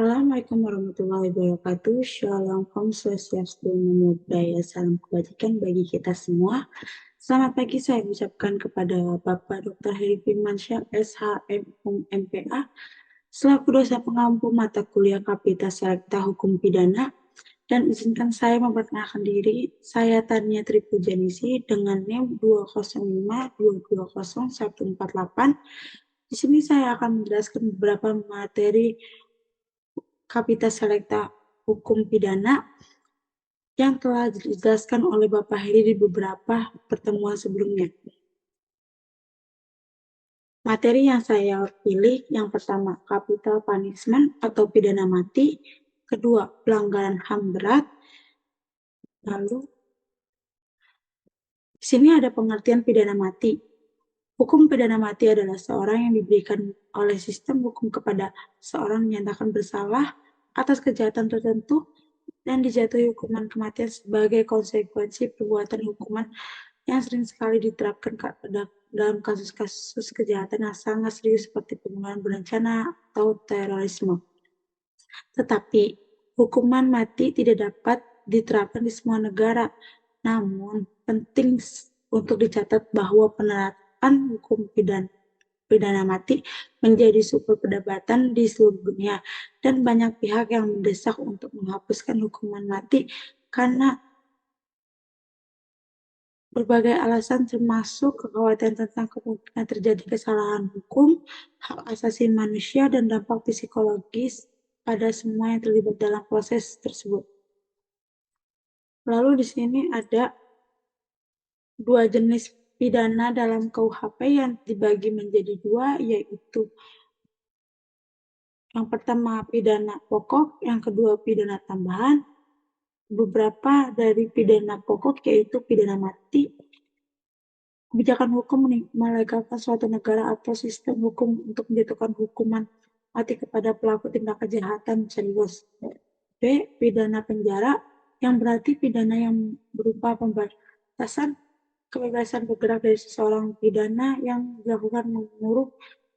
Assalamualaikum warahmatullahi wabarakatuh. Shalom, Om Swastiastu, Namo Buddhaya, salam kebajikan bagi kita semua. Selamat pagi saya ucapkan kepada Bapak Dr. Heri Firmansyah, SHM, MPA, selaku dosen pengampu mata kuliah Kapita Selekta Hukum Pidana, dan izinkan saya memperkenalkan diri. Saya Tania Tripujanisi dengan NIM 205220148. Di sini saya akan menjelaskan beberapa materi Kapita Selekta Hukum Pidana yang telah dijelaskan oleh Bapak Heri di beberapa pertemuan sebelumnya. Materi yang saya pilih yang pertama, capital punishment atau pidana mati. Kedua, pelanggaran HAM berat. Lalu, di sini ada pengertian pidana mati. Hukum pidana mati adalah seorang yang diberikan oleh sistem hukum kepada seorang yang dinyatakan bersalah atas kejahatan tertentu dan dijatuhi hukuman kematian sebagai konsekuensi perbuatan hukuman yang sering sekali diterapkan dalam kasus-kasus kejahatan yang sangat serius seperti pembunuhan berencana atau terorisme. Tetapi, hukuman mati tidak dapat diterapkan di semua negara. Namun, penting untuk dicatat bahwa penerapan hukum pidana mati menjadi sumber perdebatan di seluruh dunia, dan banyak pihak yang mendesak untuk menghapuskan hukuman mati karena berbagai alasan, termasuk kekhawatiran tentang kemungkinan terjadi kesalahan hukum, hak asasi manusia, dan dampak psikologis pada semua yang terlibat dalam proses tersebut. Lalu di sini ada dua jenis pidana dalam KUHP yang dibagi menjadi dua, yaitu yang pertama pidana pokok, yang kedua pidana tambahan. Beberapa dari pidana pokok yaitu pidana mati. Kebijakan hukum melegalkan suatu negara atau sistem hukum untuk menjatuhkan hukuman mati kepada pelaku tindak kejahatan serius. B. Pidana penjara, yang berarti pidana yang berupa pembatasan kebebasan bergerak dari seseorang, pidana yang dilakukan mengurung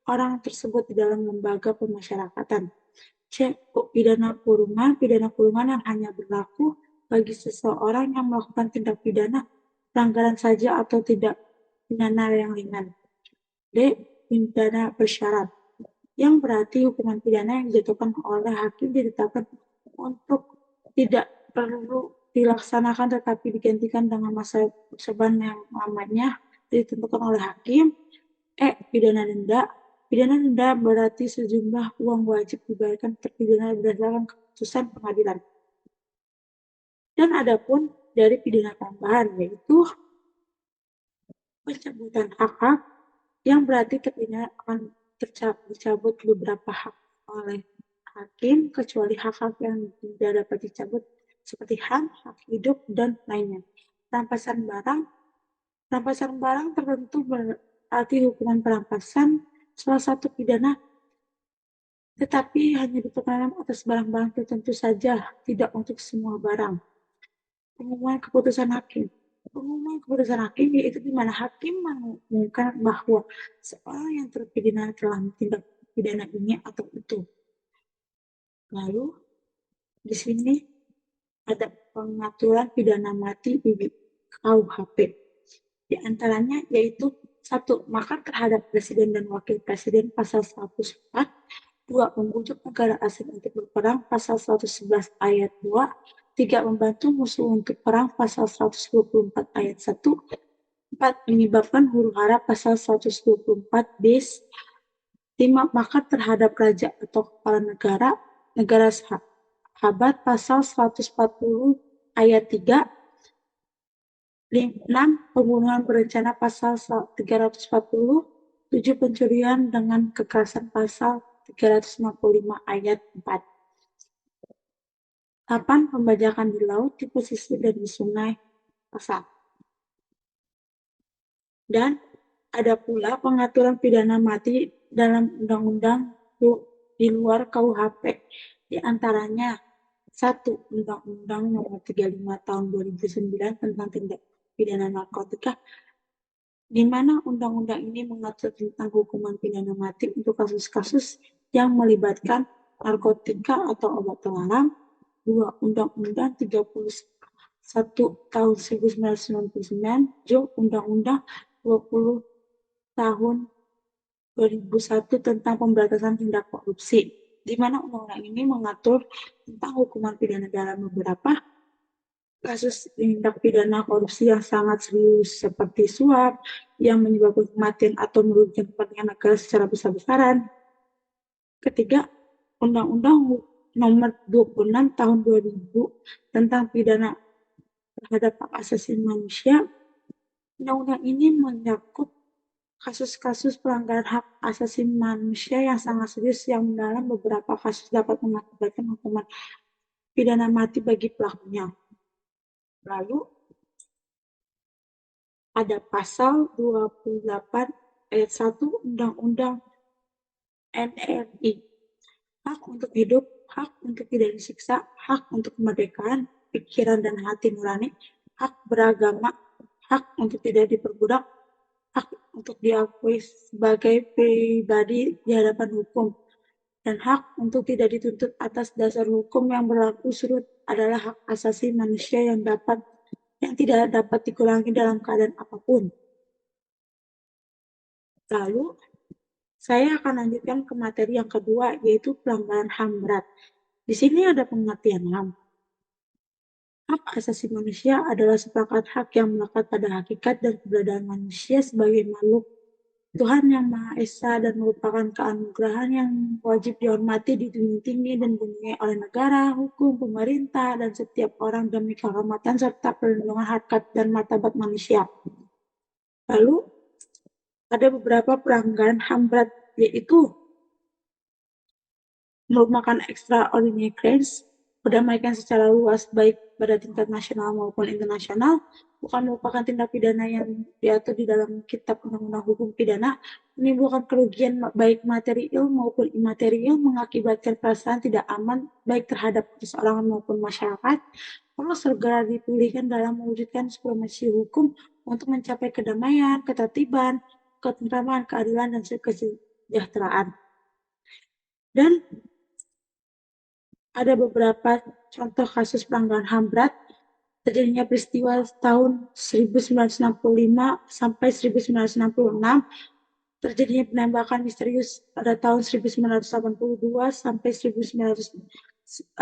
orang tersebut di dalam lembaga pemasyarakatan. C. Pidana kurungan yang hanya berlaku bagi seseorang yang melakukan tindak pidana pelanggaran saja atau tidak pidana yang ringan. D. Pidana bersyarat, yang berarti hukuman pidana yang dijatuhkan oleh hakim ditetapkan untuk tidak perlu dilaksanakan tetapi digantikan dengan masa percobaan yang lamanya ditentukan oleh hakim. E. Pidana denda. Pidana denda berarti sejumlah uang wajib dibayarkan terpidana berdasarkan keputusan pengadilan. Dan adapun dari pidana tambahan, yaitu pencabutan hak-hak, yang berarti terpidana akan dicabut beberapa hak oleh hakim kecuali hak-hak yang tidak dapat dicabut seperti HAM, hak hidup, dan lainnya. Rampasan barang tertentu berarti hukuman perampasan salah satu pidana, tetapi hanya diterapkan atas barang-barang tertentu saja, tidak untuk semua barang. Pengumuman keputusan hakim yaitu di mana hakim mengumumkan bahwa seorang yang terpidana telah tindak pidana ini atau itu. Lalu di sini ada pengaturan pidana mati di KUHP. Di antaranya yaitu 1. Makar terhadap presiden dan wakil presiden pasal 104. 2. Membujuk negara asing untuk berperang pasal 111 ayat 2. 3. Membantu musuh untuk perang pasal 124 ayat 1. 4. Menyebabkan huru hara pasal 124 bis. 5. Makar terhadap raja atau kepala negara sahabat pasal 140 ayat 3. 6. Pembunuhan berencana pasal 340. 7. Pencurian dengan kekerasan pasal 365 ayat 4. 8. Pembajakan di laut, di pesisir, dan di sungai pasal. Dan ada pula pengaturan pidana mati dalam undang-undang di luar KUHP. Di antaranya 1. Undang-Undang Nomor 35 Tahun 2009 tentang tindak pidana narkotika, di mana undang-undang ini mengatur tentang hukuman pidana mati untuk kasus-kasus yang melibatkan narkotika atau obat terlarang. 2. Undang-Undang 31 tahun 1999, Undang-Undang 20 tahun 2001 tentang pemberantasan tindak korupsi, di mana undang-undang ini mengatur tentang hukuman pidana dalam beberapa kasus tindak pidana korupsi yang sangat serius seperti suap yang menyebabkan kematian atau merugikan kepentingan negara secara besar-besaran. Ketiga, Undang-Undang Nomor 26 Tahun 2000 tentang pidana terhadap hak asasi manusia. Undang-undang ini mencakup kasus-kasus pelanggaran hak asasi manusia yang sangat serius yang dalam beberapa kasus dapat mengakibatkan hukuman pidana mati bagi pelakunya. Lalu ada pasal 28 ayat 1 Undang-Undang NRI. Hak untuk hidup, hak untuk tidak disiksa, hak untuk kemerdekaan, pikiran dan hati nurani, hak beragama, hak untuk tidak diperbudak, hak untuk diakui sebagai pribadi di hadapan hukum, dan hak untuk tidak dituntut atas dasar hukum yang berlaku surut adalah hak asasi manusia yang tidak dapat dikurangi dalam keadaan apapun. Lalu, saya akan lanjutkan ke materi yang kedua, yaitu pelanggaran HAM berat. Di sini ada pengertian HAM. Hak asasi manusia adalah sepakat hak yang melekat pada hakikat dan keberadaan manusia sebagai makhluk Tuhan yang Maha Esa dan merupakan keanugerahan yang wajib dihormati, dijunjung tinggi dan dimiliki oleh negara, hukum, pemerintah, dan setiap orang demi kehormatan serta perlindungan harkat dan martabat manusia. Lalu, ada beberapa pelanggaran HAM berat, yaitu merupakan extraordinary crimes, berdamaikan secara luas baik pada tingkat nasional maupun internasional, bukan merupakan tindak pidana yang diatur di dalam Kitab Undang-Undang Hukum Pidana, menimbulkan kerugian baik material maupun imaterial, mengakibatkan perasaan tidak aman baik terhadap perseorangan maupun masyarakat, perlu segera dipulihkan dalam mewujudkan supremasi hukum untuk mencapai kedamaian, ketertiban, ketentraman, keadilan, dan kesejahteraan. Dan ada beberapa contoh kasus pelanggaran HAM berat, terjadinya peristiwa tahun 1965 sampai 1966, terjadinya penembakan misterius pada tahun 1982 sampai 1985,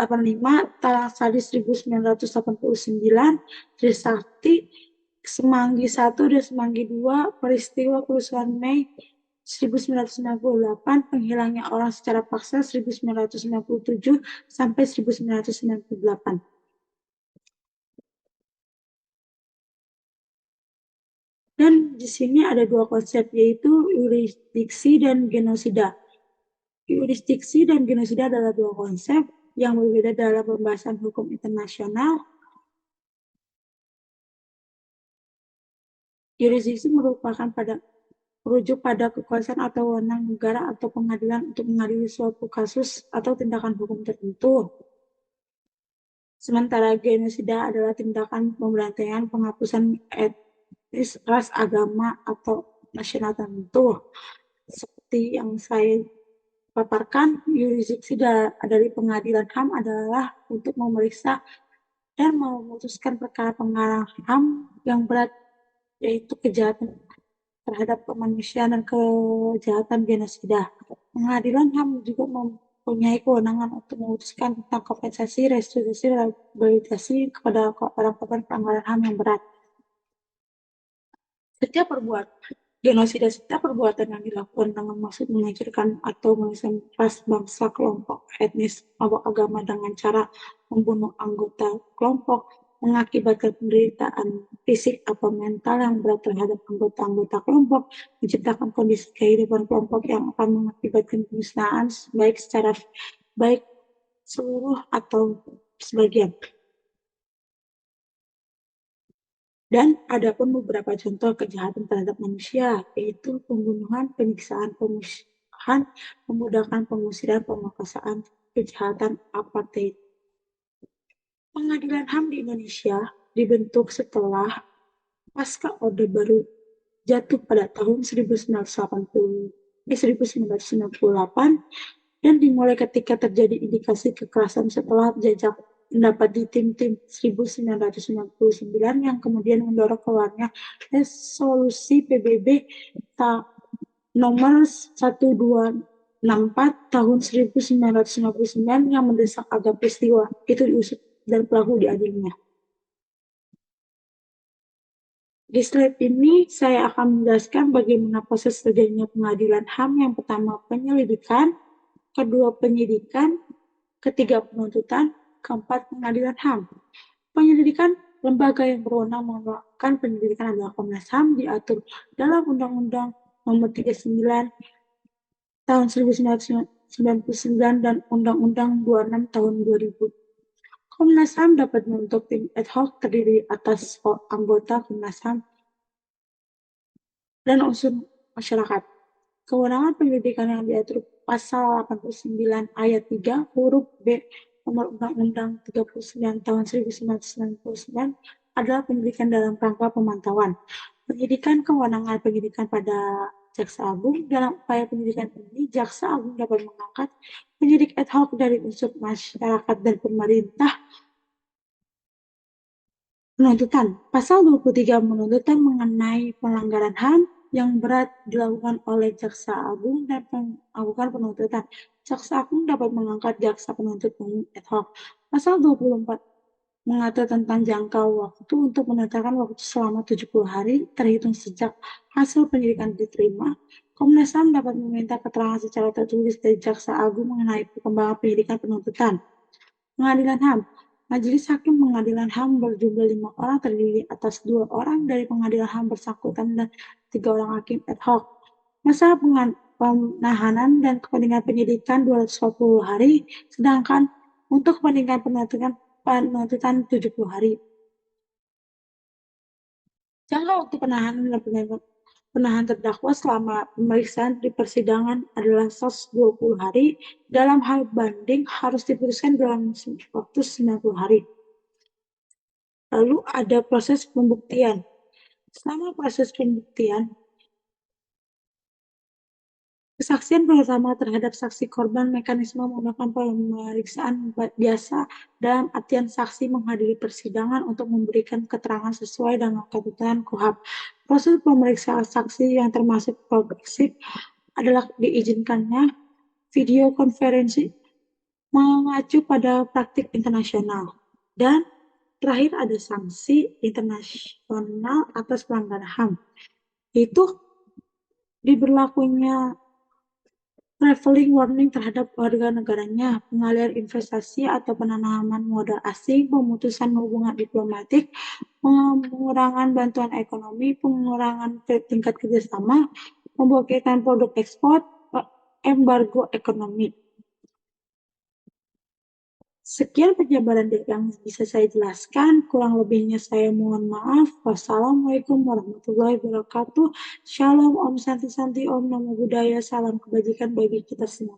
Talang Sari 1989, Trisakti, Semanggi 1 dan Semanggi 2, peristiwa kerusuhan Mei 1998, penghilangnya orang secara paksa 1997 sampai 1998. Dan di sini ada dua konsep, yaitu yurisdiksi dan genosida. Yurisdiksi dan genosida adalah dua konsep yang berbeda dalam pembahasan hukum internasional. Yurisdiksi merujuk pada kekuasaan atau wewenang negara atau pengadilan untuk mengadili suatu kasus atau tindakan hukum tertentu. Sementara genosida adalah tindakan pembantaian, penghapusan etnis, ras, agama, atau nasional tertentu. Seperti yang saya paparkan, yurisdiksi dari pengadilan HAM adalah untuk memeriksa dan memutuskan perkara pelanggaran HAM yang berat, yaitu kejahatan terhadap kemanusiaan dan kejahatan genosida. Pengadilan HAM juga mempunyai kewenangan untuk memutuskan tentang kompensasi, restitusi, rehabilitasi kepada orang korban pelanggaran HAM yang berat. Setiap perbuatan yang dilakukan dengan maksud menghancurkan atau menyelesaikan ras, bangsa, kelompok, etnis, atau agama dengan cara membunuh anggota kelompok, mengakibatkan penderitaan fisik atau mental yang berat terhadap anggota-anggota kelompok, menciptakan kondisi kehidupan kelompok yang akan mengakibatkan kemusnahan baik seluruh atau sebagian. Dan ada pun beberapa contoh kejahatan terhadap manusia, yaitu pembunuhan, penyiksaan, pemusnahan, pemudakan, pengusiran, pemerkosaan, kejahatan apartheid. Pengadilan HAM di Indonesia dibentuk setelah pasca Orde Baru jatuh pada tahun 1998 dan dimulai ketika terjadi indikasi kekerasan setelah jajak pendapat di tim-tim 1999 yang kemudian mendorong keluarnya resolusi PBB nomor 1264 tahun 1999 yang mendesak agar peristiwa itu diusut dan pelaku diadilinya. Di slide ini saya akan menjelaskan bagaimana proses terjadinya pengadilan HAM. Yang pertama penyelidikan, kedua penyidikan, ketiga penuntutan, keempat pengadilan HAM. Penyelidikan, lembaga yang berwenang melakukan penyelidikan adalah Komnas HAM, diatur dalam Undang-Undang Nomor 39 tahun 1999 dan Undang-Undang 26 tahun 2000. Komnas HAM dapat membentuk tim ad hoc terdiri atas anggota Komnas HAM dan unsur masyarakat. Kewenangan penyelidikan yang diatur pasal 89 ayat 3 huruf B nomor Undang-Undang 39 tahun 1999 adalah penyelidikan dalam rangka pemantauan. Penyidikan kewenangan penyidikan pada Jaksa Agung. Dalam upaya penyidikan ini, Jaksa Agung dapat mengangkat penyidik ad hoc dari unsur masyarakat dan pemerintah. Penuntutan. Pasal 23 menuntutan mengenai pelanggaran HAM yang berat dilakukan oleh Jaksa Agung dan melakukan penuntutan. Jaksa Agung dapat mengangkat jaksa penuntut umum ad hoc. Pasal 24 mengatur tentang jangka waktu untuk menetapkan waktu selama 70 hari terhitung sejak hasil penyidikan diterima. Komnas HAM dapat meminta keterangan secara tertulis dari Jaksa Agung mengenai perkembangan penyidikan penuntutan. Pengadilan HAM. Majelis Hakim Pengadilan HAM berjumlah 5 orang terdiri atas 2 orang dari Pengadilan HAM bersangkutan dan 3 orang hakim ad hoc. Masa penahanan dan kepentingan penyidikan 240 hari, sedangkan untuk kepentingan penuntutan 70 hari. Jangka waktu penahanan dan penahan terdakwa selama pemeriksaan di persidangan adalah 120 hari. Dalam hal banding harus diputuskan dalam waktu 90 hari. Lalu ada proses pembuktian. Selama proses pembuktian, kesaksian bersama terhadap saksi korban mekanisme menggunakan pemeriksaan biasa dalam artian saksi menghadiri persidangan untuk memberikan keterangan sesuai dengan ketentuan KUHP. Proses pemeriksaan saksi yang termasuk progresif adalah diizinkannya video konferensi mengacu pada praktik internasional. Dan terakhir ada sanksi internasional atas pelanggaran HAM. Itu diberlakunya traveling warning terhadap warga negaranya, pengalihan investasi atau penanaman modal asing, pemutusan hubungan diplomatik, pengurangan bantuan ekonomi, pengurangan tingkat kerjasama, pemblokiran produk ekspor, embargo ekonomi. Sekian penjabaran yang bisa saya jelaskan, kurang lebihnya saya mohon maaf. Wassalamualaikum warahmatullahi wabarakatuh. Shalom, Om Santi Santi, Om Namo Buddhaya, salam kebajikan bagi kita semua.